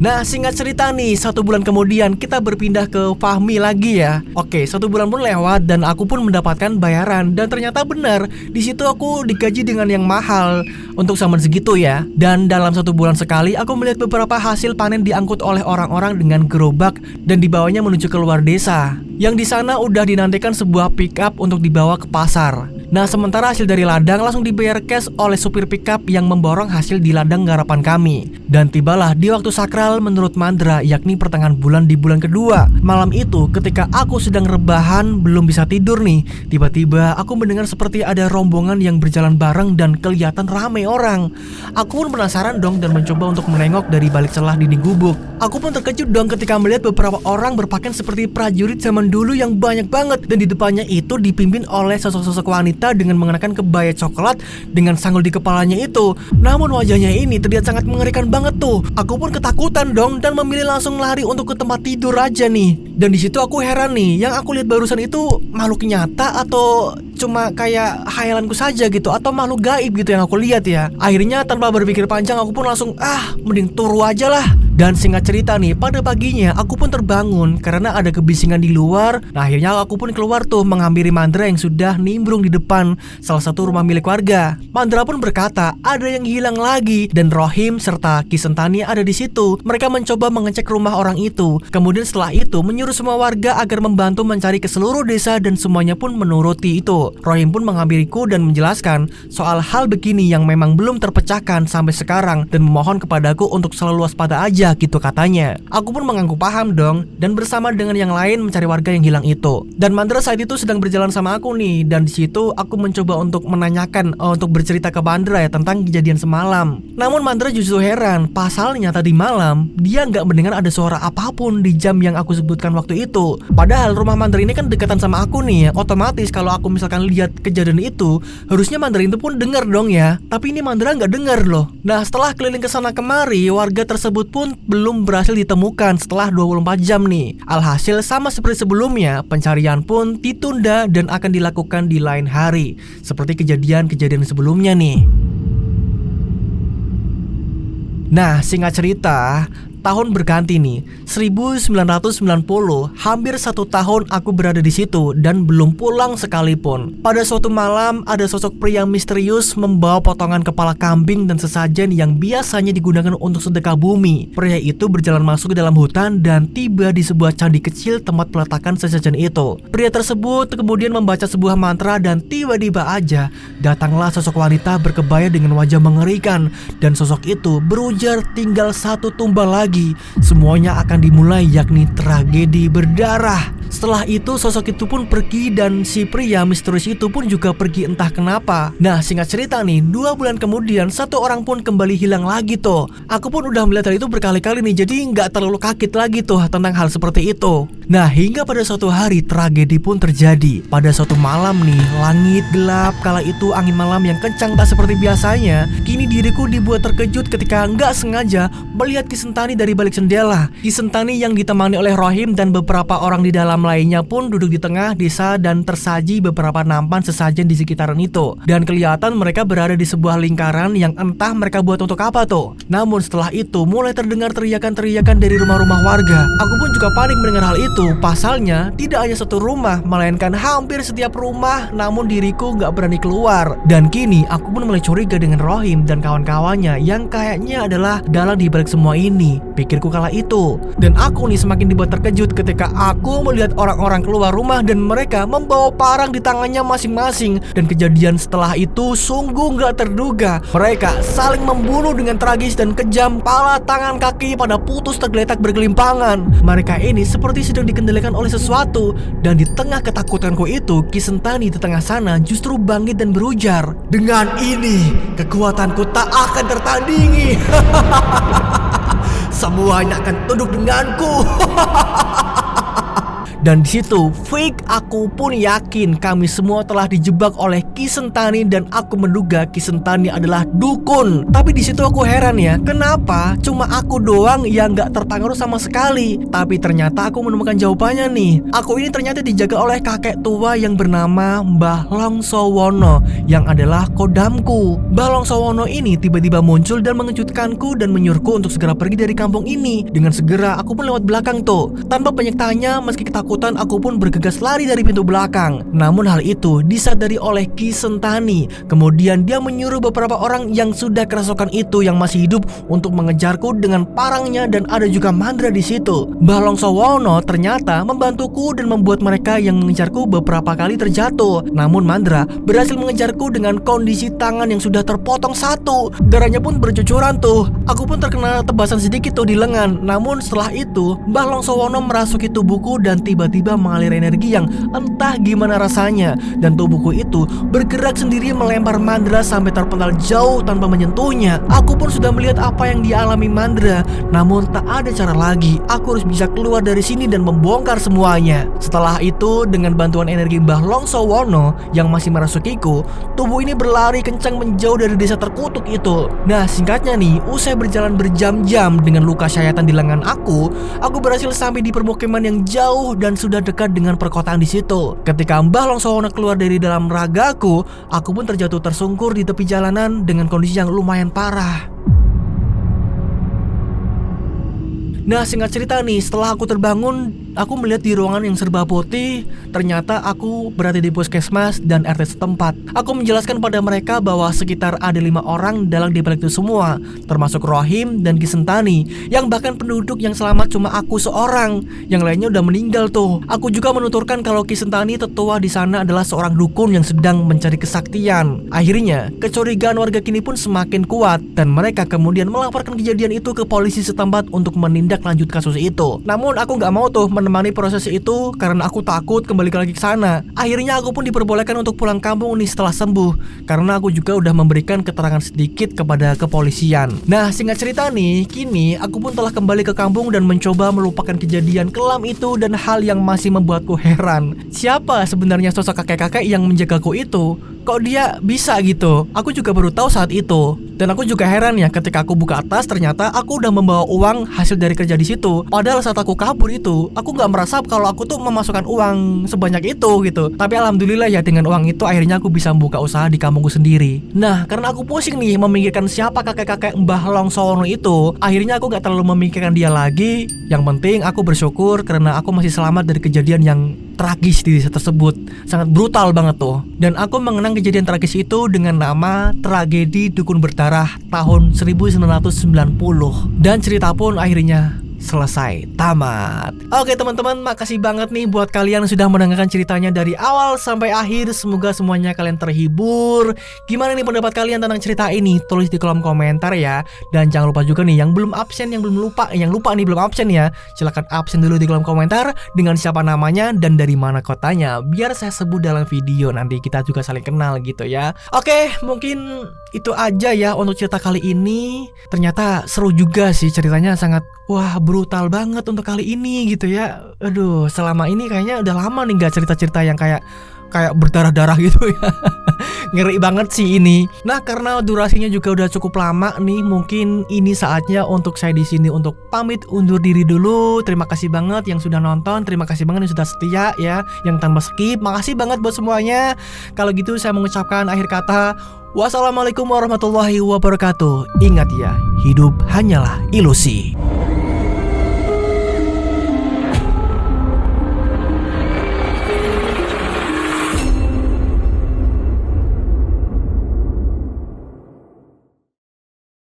Nah, singkat cerita nih, 1 bulan kemudian kita berpindah ke Fahmi lagi ya. Oke, 1 bulan pun lewat dan aku pun mendapatkan bayaran. Dan ternyata benar, di situ aku digaji dengan yang mahal untuk zaman segitu ya. Dan dalam 1 bulan sekali aku melihat beberapa hasil panen diangkut oleh orang-orang dengan gerobak dan dibawanya menuju ke luar desa. Yang di sana udah dinantikan sebuah pickup untuk dibawa ke pasar. Nah, sementara hasil dari ladang langsung dibayar cash oleh supir pickup yang memborong hasil di ladang garapan kami. Dan tibalah di waktu sakral menurut Mandra, yakni pertengahan bulan di bulan kedua. Malam itu ketika aku sedang rebahan belum bisa tidur nih, tiba-tiba aku mendengar seperti ada rombongan yang berjalan bareng dan kelihatan ramai orang. Aku pun penasaran dong dan mencoba untuk menengok dari balik celah dinding gubuk. Aku pun terkejut dong ketika melihat beberapa orang berpakaian seperti prajurit zaman dulu yang banyak banget, dan di depannya itu dipimpin oleh sosok-sosok wanita dengan mengenakan kebaya coklat dengan sanggul di kepalanya itu. Namun wajahnya ini terlihat sangat mengerikan banget tuh. Aku pun ketakutan dong dan memilih langsung lari untuk ke tempat tidur aja nih. Dan di situ aku heran nih, yang aku lihat barusan itu makhluk nyata atau cuma kayak khayalanku saja gitu, atau makhluk gaib gitu yang aku lihat ya. Akhirnya tanpa berpikir panjang aku pun langsung mending turu aja lah. Dan singkat cerita nih, pada paginya aku pun terbangun karena ada kebisingan di luar. Nah akhirnya aku pun keluar tuh menghampiri Mandra yang sudah nimbrung di depan salah satu rumah milik warga. Mandra pun berkata ada yang hilang lagi dan Rohim serta Ki Sentani ada di situ. Mereka mencoba mengecek rumah orang itu. Kemudian setelah itu menyuruh semua warga agar membantu mencari ke seluruh desa dan semuanya pun menuruti itu. Rohim pun menghampiriku dan menjelaskan soal hal begini yang memang belum terpecahkan sampai sekarang dan memohon kepadaku untuk selalu waspada aja gitu katanya. Aku pun mengangguk paham dong dan bersama dengan yang lain mencari warga yang hilang itu. Dan Mandra saat itu sedang berjalan sama aku nih, dan di situ aku mencoba untuk menanyakan untuk bercerita ke Mandra ya tentang kejadian semalam. Namun Mandra justru heran, pasalnya tadi malam dia nggak mendengar ada suara apapun di jam yang aku sebutkan waktu itu. Padahal rumah Mandra ini kan dekatan sama aku nih, otomatis kalau aku misalkan lihat kejadian itu harusnya Mandra itu pun dengar dong ya. Tapi ini Mandra nggak dengar loh. Nah setelah keliling ke sana kemari, warga tersebut pun belum berhasil ditemukan setelah 24 jam nih. Alhasil sama seperti sebelumnya, pencarian pun ditunda dan akan dilakukan di lain hari seperti kejadian-kejadian sebelumnya nih. Nah singkat cerita, tahun berganti nih, 1990, hampir 1 tahun aku berada di situ dan belum pulang sekalipun. Pada suatu malam, ada sosok pria misterius membawa potongan kepala kambing dan sesajen yang biasanya digunakan untuk sedekah bumi. Pria itu berjalan masuk ke dalam hutan dan tiba di sebuah candi kecil tempat peletakan sesajen itu. Pria tersebut kemudian membaca sebuah mantra dan tiba-tiba aja datanglah sosok wanita berkebaya dengan wajah mengerikan, dan sosok itu berujar tinggal 1 tumbal lagi. Semuanya akan dimulai, yakni tragedi berdarah. Setelah itu sosok itu pun pergi dan si pria misterius itu pun juga pergi entah kenapa. Nah singkat cerita nih, 2 bulan kemudian 1 orang pun kembali hilang lagi tuh. Aku pun udah melihat hal itu berkali-kali nih, jadi nggak terlalu kaget lagi tuh tentang hal seperti itu. Nah hingga pada suatu hari tragedi pun terjadi. Pada suatu malam nih, langit gelap, kala itu angin malam yang kencang tak seperti biasanya. Kini diriku dibuat terkejut ketika nggak sengaja melihat Ki Sentani dari balik jendela. Ki Sentani yang ditemani oleh Rohim dan beberapa orang di dalam lainnya pun duduk di tengah desa dan tersaji beberapa nampan sesajen di sekitaran itu. Dan kelihatan mereka berada di sebuah lingkaran yang entah mereka buat untuk apa tuh. Namun setelah itu mulai terdengar teriakan-teriakan dari rumah-rumah warga. Aku pun juga panik mendengar hal itu. Pasalnya tidak hanya 1 rumah, melainkan hampir setiap rumah, namun diriku nggak berani keluar. Dan kini aku pun mulai curiga dengan Rohim dan kawan-kawannya yang kayaknya adalah dalang di balik semua ini, pikirku kala itu. Dan aku nih semakin dibuat terkejut ketika aku melihat orang-orang keluar rumah dan mereka membawa parang di tangannya masing-masing. Dan kejadian setelah itu sungguh nggak terduga. Mereka saling membunuh dengan tragis dan kejam, pala, tangan, kaki pada putus tergeletak bergelimpangan. Mereka ini seperti sedang dikendalikan oleh sesuatu. Dan di tengah ketakutanku itu, Ki Sentani di tengah sana justru bangkit dan berujar, "Dengan ini kekuatanku tak akan tertandingi. Semuanya akan tunduk denganku." Dan di situ, fake aku pun yakin kami semua telah dijebak oleh Ki Sentani dan aku menduga Ki Sentani adalah dukun. Tapi di situ aku heran ya, kenapa cuma aku doang yang nggak terpengaruh sama sekali? Tapi ternyata aku menemukan jawabannya nih. Aku ini ternyata dijaga oleh kakek tua yang bernama Mbah Longsowono yang adalah kodamku. Mbah Longsowono ini tiba-tiba muncul dan mengejutkanku dan menyuruhku untuk segera pergi dari kampung ini. Dengan segera aku pun lewat belakang tuh. Tanpa banyak tanya, meski ketakutan, aku pun bergegas lari dari pintu belakang. Namun hal itu disadari oleh Ki Sentani. Kemudian dia menyuruh beberapa orang yang sudah kerasukan itu yang masih hidup untuk mengejarku dengan parangnya, dan ada juga Mandra di situ. Mbah Longsowono ternyata membantuku dan membuat mereka yang mengejarku beberapa kali terjatuh. Namun Mandra berhasil mengejarku dengan kondisi tangan yang sudah terpotong 1. Darahnya pun bercucuran tuh. Aku pun terkena tebasan sedikit tuh di lengan. Namun setelah itu Mbah Longsowono merasuki tubuhku dan tiba-tiba mengalir energi yang entah gimana rasanya, dan tubuhku itu bergerak sendiri melempar Mandra sampai terpental jauh tanpa menyentuhnya. Aku pun sudah melihat apa yang dialami Mandra, namun tak ada cara lagi. Aku harus bisa keluar dari sini dan membongkar semuanya. Setelah itu dengan bantuan energi Mbah Longsowono yang masih merasukiku, tubuh ini berlari kencang menjauh dari desa terkutuk itu. Nah singkatnya nih, usai berjalan berjam-jam dengan luka sayatan di lengan aku berhasil sampai di permukiman yang jauh dan sudah dekat dengan perkotaan di situ. Ketika Mbah Longsowono keluar dari dalam ragaku, aku pun terjatuh tersungkur di tepi jalanan dengan kondisi yang lumayan parah. Nah, singkat cerita nih, setelah aku terbangun, aku melihat di ruangan yang serba putih. Ternyata aku berada di puskesmas dan RT setempat. Aku menjelaskan pada mereka bahwa sekitar ada 5 orang dalang di balik itu semua, termasuk Rohim dan Gisentani, yang bahkan penduduk yang selamat cuma aku seorang. Yang lainnya udah meninggal tuh. Aku juga menuturkan kalau Gisentani tetua di sana adalah seorang dukun yang sedang mencari kesaktian. Akhirnya, kecurigaan warga kini pun semakin kuat dan mereka kemudian melaporkan kejadian itu ke polisi setempat untuk menindaklanjut kasus itu. Namun aku nggak mau tuh menemani proses itu karena aku takut kembali lagi ke sana. Akhirnya aku pun diperbolehkan untuk pulang kampung nih setelah sembuh karena aku juga udah memberikan keterangan sedikit kepada kepolisian. Nah, singkat cerita nih, kini aku pun telah kembali ke kampung dan mencoba melupakan kejadian kelam itu dan hal yang masih membuatku heran. Siapa sebenarnya sosok kakek-kakek yang menjagaku itu? Kok dia bisa gitu? Aku juga baru tahu saat itu. Dan aku juga heran ya ketika aku buka tas ternyata aku udah membawa uang hasil dari kerja di situ. Padahal saat aku kabur itu, aku nggak merasa kalau aku tuh memasukkan uang sebanyak itu gitu. Tapi alhamdulillah ya dengan uang itu akhirnya aku bisa membuka usaha di kampungku sendiri. Nah, karena aku pusing nih memikirkan siapa kakek-kakek Mbah Longsono itu, akhirnya aku nggak terlalu memikirkan dia lagi. Yang penting aku bersyukur karena aku masih selamat dari kejadian yang tragis di desa tersebut. Sangat brutal banget tuh. Dan aku mengenang kejadian tragis itu dengan nama Tragedi Dukun Berdarah tahun 1990. Dan cerita pun akhirnya selesai, tamat. Oke teman-teman, makasih banget nih buat kalian yang sudah mendengarkan ceritanya dari awal sampai akhir. Semoga semuanya kalian terhibur. Gimana nih pendapat kalian tentang cerita ini? Tulis di kolom komentar ya. Dan jangan lupa juga nih yang belum absen, yang lupa nih belum absen ya, silahkan absen dulu di kolom komentar dengan siapa namanya dan dari mana kotanya, biar saya sebut dalam video nanti kita juga saling kenal gitu ya. Oke, mungkin itu aja ya untuk cerita kali ini. Ternyata seru juga sih ceritanya, sangat brutal banget untuk kali ini gitu ya. Aduh, selama ini kayaknya udah lama nih gak cerita-cerita yang kayak berdarah-darah gitu ya. Ngeri banget sih ini. Nah, karena durasinya juga udah cukup lama nih, mungkin ini saatnya untuk saya di sini untuk pamit undur diri dulu. Terima kasih banget yang sudah nonton, terima kasih banget yang sudah setia ya, yang tanpa skip. Makasih banget buat semuanya. Kalau gitu saya mengucapkan akhir kata, wassalamualaikum warahmatullahi wabarakatuh. Ingat ya, hidup hanyalah ilusi.